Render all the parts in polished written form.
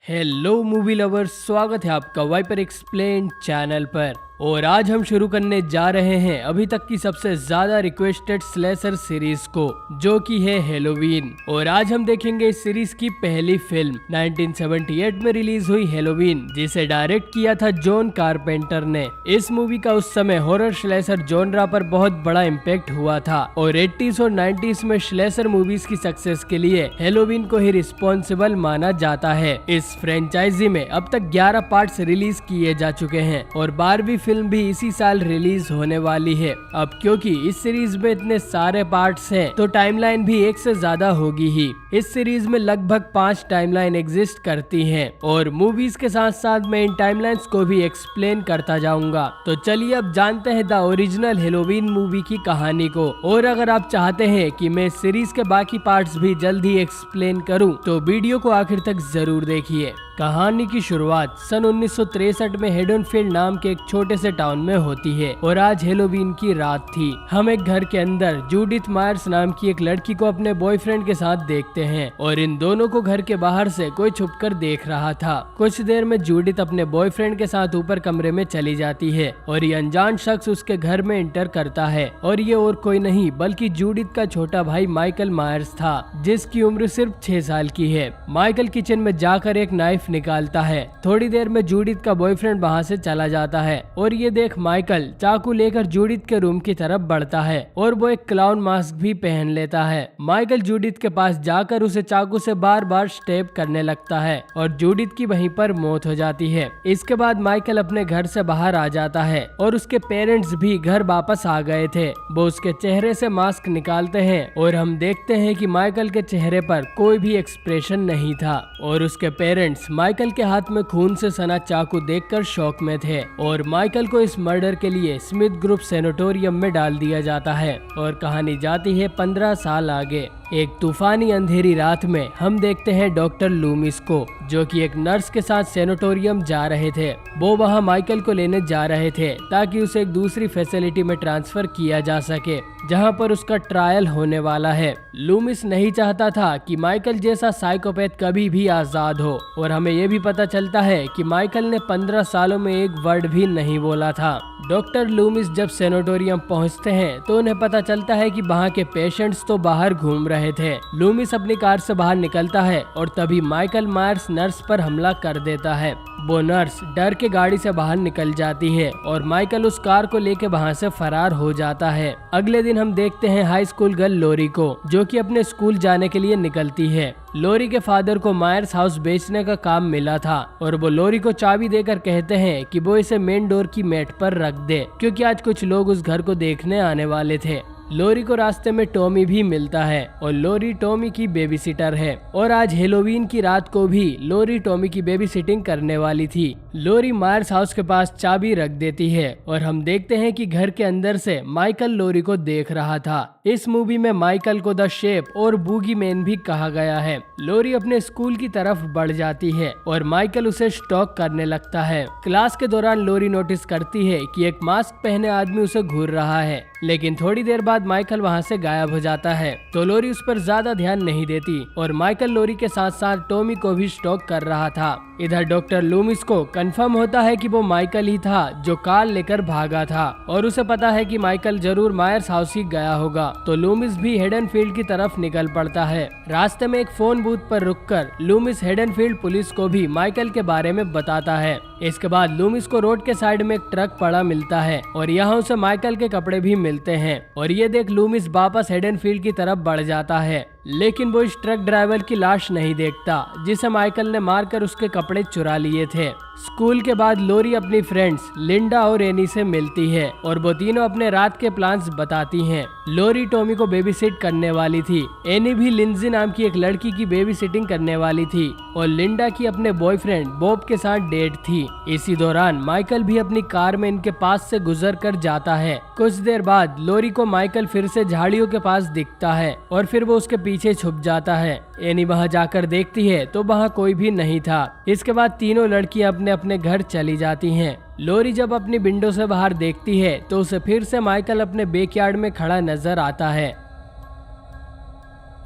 Hello movie lovers, स्वागत है आपका वाइपर एक्सप्लेन चैनल पर। और आज हम शुरू करने जा रहे हैं अभी तक की सबसे ज्यादा रिक्वेस्टेड स्लेशर सीरीज को, जो कि है हेलोवीन। और आज हम देखेंगे इस सीरीज की पहली फिल्म 1978 में रिलीज हुई हेलोवीन, जिसे डायरेक्ट किया था जॉन कारपेंटर ने। इस मूवी का उस समय हॉरर स्लेशर जॉनरा पर बहुत बड़ा इम्पैक्ट हुआ था और 80s और 90s में स्लेशर मूवीज की सक्सेस के लिए हेलोवीन को ही रिस्पॉन्सिबल माना जाता है। इस फ्रेंचाइजी में अब तक 11 पार्ट्स रिलीज किए जा चुके हैं और 12वीं फिल्म भी इसी साल रिलीज होने वाली है। अब क्योंकि इस सीरीज में इतने सारे पार्ट्स हैं, तो टाइमलाइन भी एक से ज्यादा होगी ही। इस सीरीज में लगभग 5 टाइमलाइन एग्जिस्ट करती हैं और मूवीज के साथ साथ मैं इन टाइमलाइंस को भी एक्सप्लेन करता जाऊंगा। तो चलिए अब जानते हैं द ओरिजिनल हेलोवीन मूवी की कहानी को। और अगर आप चाहते हैं कि मैं सीरीज के बाकी पार्ट्स भी जल्द ही एक्सप्लेन करूं, तो वीडियो को आखिर तक जरूर देखिए। कहानी की शुरुआत सन 1963 में हेडनफील्ड नाम के एक छोटे से टाउन में होती है और आज हेलोवीन की रात थी। हम एक घर के अंदर जूडिथ मायर्स नाम की एक लड़की को अपने बॉयफ्रेंड के साथ देखते हैं और इन दोनों को घर के बाहर से कोई छुपकर देख रहा था। कुछ देर में जूडिथ अपने बॉयफ्रेंड के साथ ऊपर कमरे में चली जाती है और ये अनजान शख्स उसके घर में एंटर करता है और ये और कोई नहीं बल्कि जूडिथ का छोटा भाई माइकल मायर्स था, जिसकी उम्र सिर्फ 6 साल की है। माइकल किचन में जाकर एक नाइफ निकालता है। थोड़ी देर में जूडिथ का बॉयफ्रेंड वहां से चला जाता है और ये देख माइकल चाकू लेकर जूडिथ के रूम की तरफ बढ़ता है और वो एक क्लाउन मास्क भी पहन लेता है। माइकल जूडिथ के पास जाकर उसे चाकू से बार बार स्टेप करने लगता है और जूडिथ की वहीं पर मौत हो जाती है। इसके बाद माइकल अपने घर से बाहर आ जाता है और उसके पेरेंट्स भी घर वापस आ गए थे। वो उसके चेहरे से मास्क निकालते हैं और हम देखते हैं कि माइकल के चेहरे पर कोई भी एक्सप्रेशन नहीं था और उसके पेरेंट्स माइकल के हाथ में खून से सना चाकू देखकर शॉक में थे और माइकल को इस मर्डर के लिए स्मिथ ग्रुप सैनिटोरियम में डाल दिया जाता है। और कहानी जाती है 15 साल आगे। एक तूफानी अंधेरी रात में हम देखते हैं डॉक्टर लूमिस को, जो कि एक नर्स के साथ सैनिटोरियम जा रहे थे। वो वहां माइकल को लेने जा रहे थे ताकि उसे एक दूसरी फैसिलिटी में ट्रांसफर किया जा सके, जहां पर उसका ट्रायल होने वाला है। लूमिस नहीं चाहता था कि माइकल जैसा साइकोपैथ कभी भी आजाद हो और हमें ये भी पता चलता है कि माइकल ने 15 सालों में एक वर्ड भी नहीं बोला था। डॉक्टर लूमिस जब सैनिटोरियम पहुंचते हैं तो उन्हें पता चलता है कि वहां के पेशेंट्स तो बाहर घूम रहे थे। लूमिस अपनी कार से बाहर निकलता है और तभी माइकल मायर्स नर्स पर हमला कर देता है। वो नर्स डर के गाड़ी से बाहर निकल जाती है और माइकल उस कार को लेके वहां से फरार हो जाता है। अगले दिन हम देखते हैं हाई स्कूल गर्ल लोरी को, जो कि अपने स्कूल जाने के लिए निकलती है। लोरी के फादर को मायर्स हाउस बेचने का काम मिला था और वो लोरी को चाबी देकर कहते हैं कि वो इसे मेन डोर की मैट पर रख दे, क्योंकि आज कुछ लोग उस घर को देखने आने वाले थे। लोरी को रास्ते में टॉमी भी मिलता है और लोरी टॉमी की बेबी सिटर है और आज हेलोवीन की रात को भी लोरी टॉमी की बेबी सिटिंग करने वाली थी। लोरी मायर्स हाउस के पास चाबी रख देती है और हम देखते हैं कि घर के अंदर से माइकल लोरी को देख रहा था। इस मूवी में माइकल को द शेप और बूगी मैन भी कहा गया है। लोरी अपने स्कूल की तरफ बढ़ जाती है और माइकल उसे स्टॉक करने लगता है। क्लास के दौरान लोरी नोटिस करती है कि एक मास्क पहने आदमी उसे घूर रहा है, लेकिन थोड़ी देर बाद माइकल वहां से गायब हो जाता है तो लोरी उस पर ज्यादा ध्यान नहीं देती और माइकल लोरी के साथ साथ टॉमी को भी स्टॉक कर रहा था। इधर डॉक्टर लूमिस को कंफर्म होता है कि वो माइकल ही था जो कार लेकर भागा था और उसे पता है कि माइकल जरूर मायर्स हाउस ही गया होगा, तो लूमिस भी हेडनफील्ड की तरफ निकल पड़ता है। रास्ते में एक फोन बूथ पर रुककर लूमिस हेडनफील्ड पुलिस को भी माइकल के बारे में बताता है। इसके बाद लूमिस को रोड के साइड में एक ट्रक पड़ा मिलता है और यहाँ उसे माइकल के कपड़े भी मिलते हैं और ये देख लूमिस वापस हेडनफील्ड की तरफ बढ़ जाता है, लेकिन वो इस ट्रक ड्राइवर की लाश नहीं देखता जिसे माइकल ने मारकर उसके कपड़े चुरा लिए थे। स्कूल के बाद लोरी अपनी फ्रेंड्स लिंडा और एनी से मिलती है और वो तीनों अपने रात के प्लान्स बताती हैं। लोरी टॉमी को बेबी सिट करने वाली थी, एनी भी लिंजी नाम की एक लड़की की बेबी सिटिंग करने वाली थी और लिंडा की अपने बॉयफ्रेंड बॉब के साथ डेट थी। इसी दौरान माइकल भी अपनी कार में इनके पास से गुजर कर जाता है। कुछ देर बाद लोरी को माइकल फिर से झाड़ियों के पास दिखता है और फिर वो उसके पीछे छुप जाता है। एनी वहां जाकर देखती है तो वहां कोई भी नहीं था। इसके बाद तीनों लड़कियां अपने अपने घर चली जाती हैं। लोरी जब अपनी विंडो से बाहर देखती है तो उसे फिर से माइकल अपने बैकयार्ड में खड़ा नजर आता है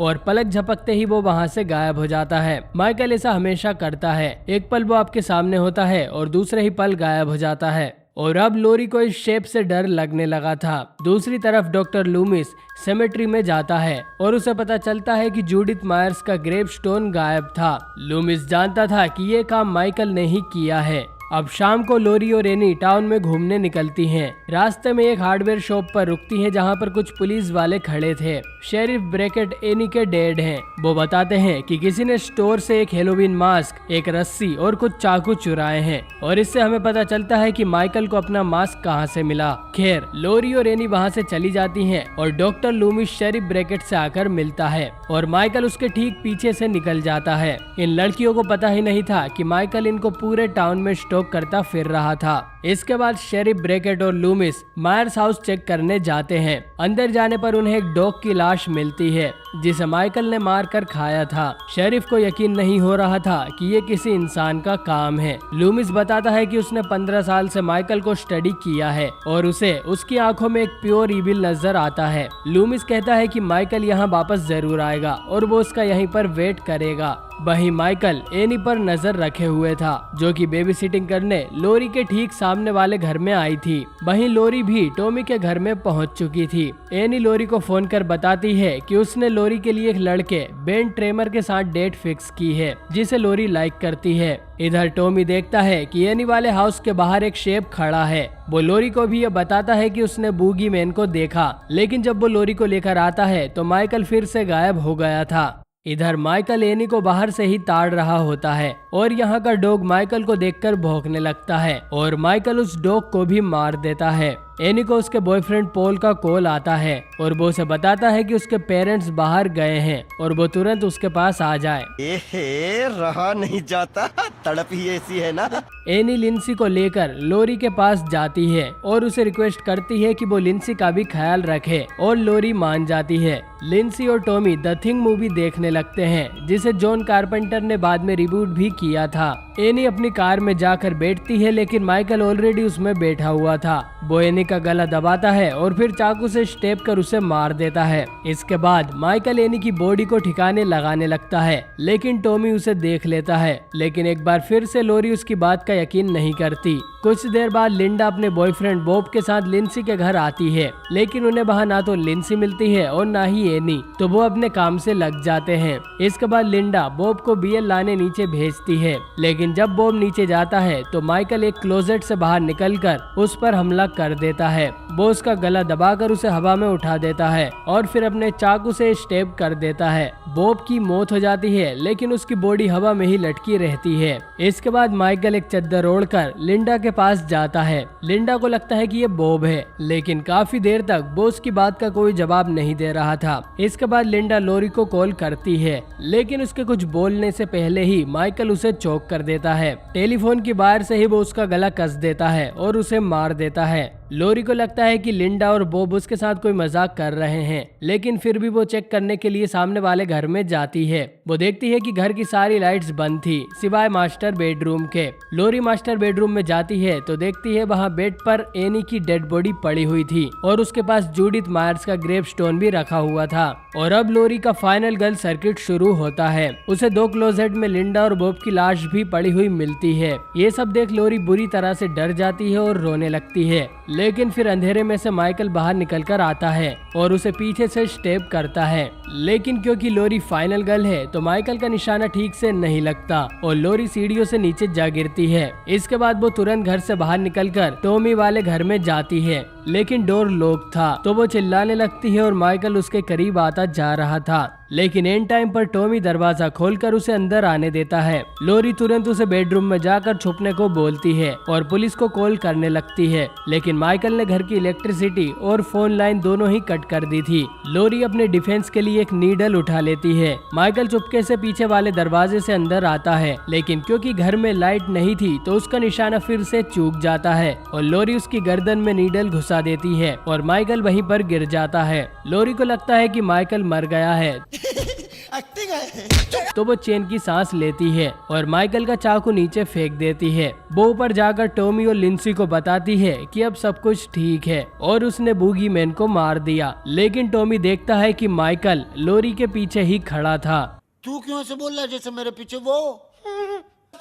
और पलक झपकते ही वो वहाँ से गायब हो जाता है। माइकल ऐसा हमेशा करता है, एक पल वो आपके सामने होता है और दूसरे ही पल गायब हो जाता है। और अब लोरी को इस शेप से डर लगने लगा था। दूसरी तरफ डॉक्टर लूमिस सेमेट्री में जाता है और उसे पता चलता है कि जूडिथ मायर्स का ग्रेव स्टोन गायब था। लूमिस जानता था कि ये काम माइकल ने ही किया है। अब शाम को लोरी और एनी टाउन में घूमने निकलती हैं। रास्ते में एक हार्डवेयर शॉप पर रुकती हैं जहां पर कुछ पुलिस वाले खड़े थे। शेरिफ ब्रैकेट एनी के डैड हैं। वो बताते हैं कि किसी ने स्टोर से एक हेलोवीन मास्क, एक रस्सी और कुछ चाकू चुराए हैं और इससे हमें पता चलता है कि माइकल को अपना मास्क कहां से मिला। खैर, लोरी और एनी वहां से चली जाती हैं और डॉक्टर लूमिस शेरिफ ब्रैकेट से आकर मिलता है और माइकल उसके ठीक पीछे से निकल जाता है। इन लड़कियों को पता ही नहीं था कि माइकल इनको पूरे टाउन में करता फिर रहा था। इसके बाद शेरिफ ब्रैकेट और लूमिस मायर्स हाउस चेक करने जाते हैं। अंदर जाने पर उन्हें एक डॉग की लाश मिलती है जिसे माइकल ने मारकर खाया था। शेरिफ को यकीन नहीं हो रहा था कि ये किसी इंसान का काम है। लूमिस बताता है कि उसने 15 साल से माइकल को स्टडी किया है और उसे उसकी आंखों में एक प्योर इविल नजर आता है। लूमिस कहता है कि माइकल यहाँ वापस जरूर आएगा और वो उसका यहीं पर वेट करेगा। वहीं माइकल एनी पर नजर रखे हुए था जो कि बेबी सिटिंग करने लोरी के ठीक सामने वाले घर में आई थी। वहीं लोरी भी टॉमी के घर में पहुंच चुकी थी। एनी लोरी को फोन कर बताती है कि उसने लोरी के लिए एक लड़के बेन ट्रेमर के साथ डेट फिक्स की है जिसे लोरी लाइक करती है। इधर टॉमी देखता है कि एनी वाले हाउस के बाहर एक शेप खड़ा है। वो लोरी को भी ये बताता है कि उसने बूगी मैन को देखा, लेकिन जब वो लोरी को लेकर आता है तो माइकल फिर से गायब हो गया था। इधर माइकल एनी को बाहर से ही ताड़ रहा होता है और यहाँ का डॉग माइकल को देखकर भौंकने लगता है और माइकल उस डॉग को भी मार देता है। एनी को उसके बॉयफ्रेंड पॉल का कॉल आता है और वो उसे बताता है कि उसके पेरेंट्स बाहर गए हैं और वो तुरंत उसके पास आ जाए। रहा नहीं जाता, तड़प ही ऐसी है ना। एनी लिंसी को लेकर लोरी के पास जाती है और उसे रिक्वेस्ट करती है कि वो लिंसी का भी ख्याल रखे और लोरी मान जाती है। लिंसी और टॉमी द थिंग मूवी देखने लगते हैं जिसे जॉन कारपेंटर ने बाद में रिबूट भी किया था। एनी अपनी कार में जाकर बैठती है लेकिन माइकल ऑलरेडी उसमें बैठा हुआ था। वो एनी का गला दबाता है और फिर चाकू से स्टेप कर उसे मार देता है। इसके बाद माइकल एनी की बॉडी को ठिकाने लगाने लगता है लेकिन टॉमी उसे देख लेता है। लेकिन एक बार फिर से लोरी उसकी बात का यकीन नहीं करती। कुछ देर बाद लिंडा अपने बॉयफ्रेंड बॉब के साथ लिंसी के घर आती है लेकिन उन्हें वहाँ ना तो लिंसी मिलती है और ना ही एनी, तो वो अपने काम से लग जाते हैं। इसके बाद लिंडा बॉब को बियर लाने नीचे भेजती है लेकिन जब बॉब नीचे जाता है तो माइकल एक क्लोजेट से बाहर निकलकर उस पर हमला कर देता है। वो उसका गला दबाकर उसे हवा में उठा देता है और फिर अपने चाकू से स्टेप कर देता है। बॉब की मौत हो जाती है लेकिन उसकी बॉडी हवा में ही लटकी रहती है। इसके बाद माइकल एक चद्दर ओढ़कर लिंडा के पास जाता है। लिंडा को लगता है कि ये बॉब है लेकिन काफी देर तक वो उसकी बात का कोई जवाब नहीं दे रहा था। इसके बाद लिंडा लोरी को कॉल करती है लेकिन उसके कुछ बोलने से पहले ही माइकल उसे चोक कर देता है। टेलीफोन की वायर से ही वो उसका गला कस देता है और उसे मार देता है। लोरी को लगता है कि लिंडा और बॉब उसके साथ कोई मजाक कर रहे हैं लेकिन फिर भी वो चेक करने के लिए सामने वाले घर में जाती है। वो देखती है कि घर की सारी लाइट्स बंद थी सिवाय मास्टर बेडरूम के। लोरी मास्टर बेडरूम में जाती है तो देखती है वहाँ बेड पर एनी की डेड बॉडी पड़ी हुई थी और उसके पास जूडिथ मायर्स का ग्रेव स्टोन भी रखा हुआ था। और अब लोरी का फाइनल गर्ल सर्किट शुरू होता है। उसे 2 क्लोजेट में लिंडा और बॉब की लाश भी पड़ी हुई मिलती है। ये सब देख लोरी बुरी तरह से डर जाती है और रोने लगती है लेकिन फिर अंधेरे में से माइकल बाहर निकलकर आता है और उसे पीछे से स्टेप करता है। लेकिन क्योंकि लोरी फाइनल गर्ल है तो माइकल का निशाना ठीक से नहीं लगता और लोरी सीढ़ियों से नीचे जा गिरती है। इसके बाद वो तुरंत घर से बाहर निकलकर टॉमी वाले घर में जाती है लेकिन डोर लॉक था तो वो चिल्लाने लगती है और माइकल उसके करीब आता जा रहा था लेकिन एंड टाइम पर टॉमी दरवाजा खोलकर उसे अंदर आने देता है। लोरी तुरंत उसे बेडरूम में जाकर छुपने को बोलती है और पुलिस को कॉल करने लगती है लेकिन माइकल ने घर की इलेक्ट्रिसिटी और फोन लाइन दोनों ही कट कर दी थी। लोरी अपने डिफेंस के लिए एक नीडल उठा लेती है। माइकल चुपके से पीछे वाले दरवाजे से अंदर आता है लेकिन क्योंकि घर में लाइट नहीं थी तो उसका निशाना फिर से चूक जाता है और लोरी उसकी गर्दन में नीडल घुसा देती है और माइकल वहीं पर गिर जाता है। लोरी को लगता है कि माइकल मर गया है एक्टिंग है। तो वो चैन की सांस लेती है और माइकल का चाकू नीचे फेंक देती है। वो ऊपर जाकर टॉमी और लिंसी को बताती है कि अब सब कुछ ठीक है और उसने बूगी मैन को मार दिया। लेकिन टॉमी देखता है कि माइकल लोरी के पीछे ही खड़ा था। तू क्यों ऐसे बोल रहा है जैसे मेरे पीछे वो?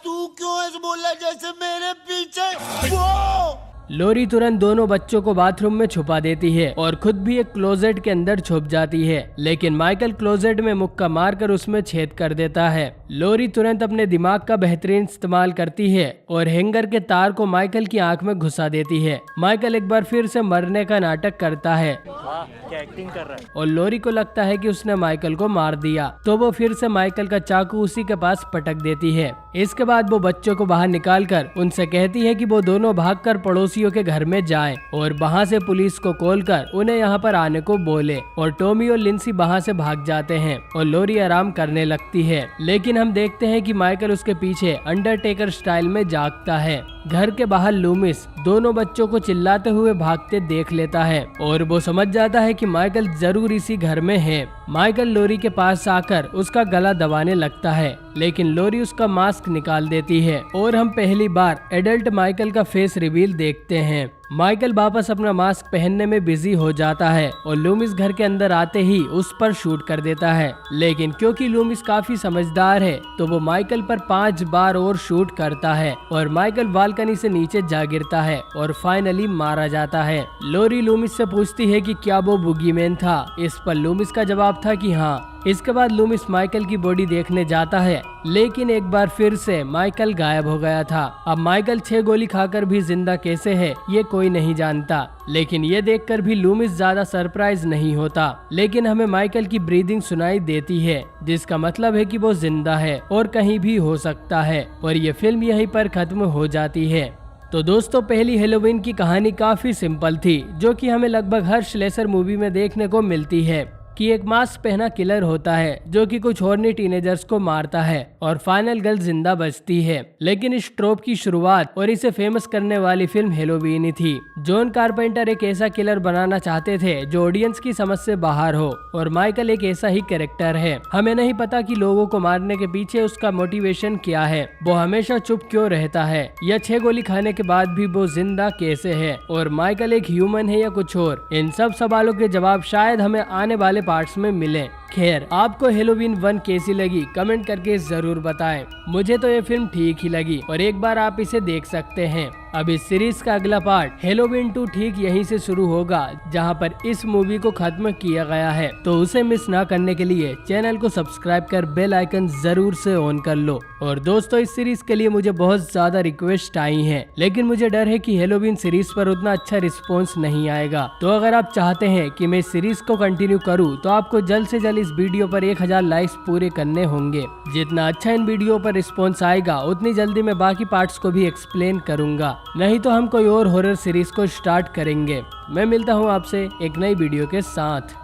तू क्यों ऐसे बोल रहा है जैसे मेरे पीछे वो? लोरी तुरंत दोनों बच्चों को बाथरूम में छुपा देती है और खुद भी एक क्लोजेट के अंदर छुप जाती है। लेकिन माइकल क्लोजेट में मुक्का मारकर उसमें छेद कर देता है। लोरी तुरंत अपने दिमाग का बेहतरीन इस्तेमाल करती है और हैंगर के तार को माइकल की आंख में घुसा देती है। माइकल एक बार फिर से मरने का नाटक करता है। क्या एक्टिंग कर रहा है। और लोरी को लगता है कि उसने माइकल को मार दिया, तो वो फिर से माइकल का चाकू उसी के पास पटक देती है। इसके बाद वो बच्चों को बाहर निकालकर उनसे कहती है कि वो दोनों भागकर पड़ोसियों के घर में जाएं और वहां से पुलिस को कॉल कर उन्हें यहाँ पर आने को बोले। और टॉमी और लिंसी वहां से भाग जाते हैं और लोरी आराम करने लगती है। लेकिन हम देखते हैं कि माइकल उसके पीछे अंडरटेकर स्टाइल में जागता है। घर के बाहर लूमिस दोनों बच्चों को चिल्लाते हुए भागते देख लेता है और वो समझ जाता है कि माइकल जरूर इसी घर में है। माइकल लोरी के पास आकर उसका गला दबाने लगता है, लेकिन लोरी उसका मास्क निकाल देती है और हम पहली बार एडल्ट माइकल का फेस रिवील देखते हैं। माइकल वापस अपना मास्क पहनने में बिजी हो जाता है और लूमिस घर के अंदर आते ही उस पर शूट कर देता है। लेकिन क्योंकि लूमिस काफी समझदार है तो वो माइकल पर 5 बार और शूट करता है और माइकल बालकनी से नीचे जा गिरता है और फाइनली मारा जाता है। लोरी लूमिस से पूछती है कि क्या वो बुगीमैन था। इस पर लूमिस का जवाब था कि हाँ। इसके बाद लूमिस माइकल की बॉडी देखने जाता है, लेकिन एक बार फिर से माइकल गायब हो गया था। अब माइकल 6 गोली खाकर भी जिंदा कैसे है ये कोई नहीं जानता, लेकिन ये देखकर भी लूमिस ज्यादा सरप्राइज नहीं होता। लेकिन हमें माइकल की ब्रीदिंग सुनाई देती है, जिसका मतलब है कि वो जिंदा है और कहीं भी हो सकता है। और ये फिल्म यहीं पर खत्म हो जाती है। तो दोस्तों, पहली हेलोवीन की कहानी काफी सिंपल थी, जो कि हमें लगभग हर स्लेशर मूवी में देखने को मिलती है कि एक मास्क पहना किलर होता है जो कि कुछ हॉर्नी टीनेजर्स को मारता है और फाइनल गर्ल जिंदा बचती है। लेकिन इस ट्रोप की शुरुआत और इसे फेमस करने वाली फिल्म हेलोवीन ही थी। जॉन कारपेंटर एक ऐसा किलर बनाना चाहते थे जो ऑडियंस की समझ से बाहर हो और माइकल एक ऐसा ही कैरेक्टर है। हमें नहीं पता कि लोगों को मारने के पीछे उसका मोटिवेशन क्या है, वो हमेशा चुप क्यों रहता है, या 6 गोली खाने के बाद भी वो जिंदा कैसे है, और माइकल एक ह्यूमन है या कुछ और। इन सब सवालों के जवाब शायद हमें आने वाले पार्ट्स में मिले। खैर, आपको हेलोवीन 1 कैसी लगी कमेंट करके जरूर बताएं। मुझे तो ये फिल्म ठीक ही लगी और एक बार आप इसे देख सकते हैं। अब इस सीरीज का अगला पार्ट हेलोवीन 2 ठीक यहीं से शुरू होगा जहां पर इस मूवी को खत्म किया गया है। तो उसे मिस ना करने के लिए चैनल को सब्सक्राइब कर बेल आइकन जरूर से ऑन कर लो। और दोस्तों, इस सीरीज के लिए मुझे बहुत ज्यादा रिक्वेस्ट आई है, लेकिन मुझे डर है कि हेलोवीन सीरीज पर उतना अच्छा रिस्पॉन्स नहीं आएगा। तो अगर आप चाहते हैं कि मैं इस सीरीज को कंटिन्यू करूँ तो आपको जल्द से जल्द इस वीडियो पर 1000 लाइक्स पूरे करने होंगे। जितना अच्छा इन वीडियो पर रिस्पॉन्स आएगा उतनी जल्दी मैं बाकी पार्ट्स को भी एक्सप्लेन करूंगा, नहीं तो हम कोई और हॉरर सीरीज को स्टार्ट करेंगे। मैं मिलता हूं आपसे एक नई वीडियो के साथ।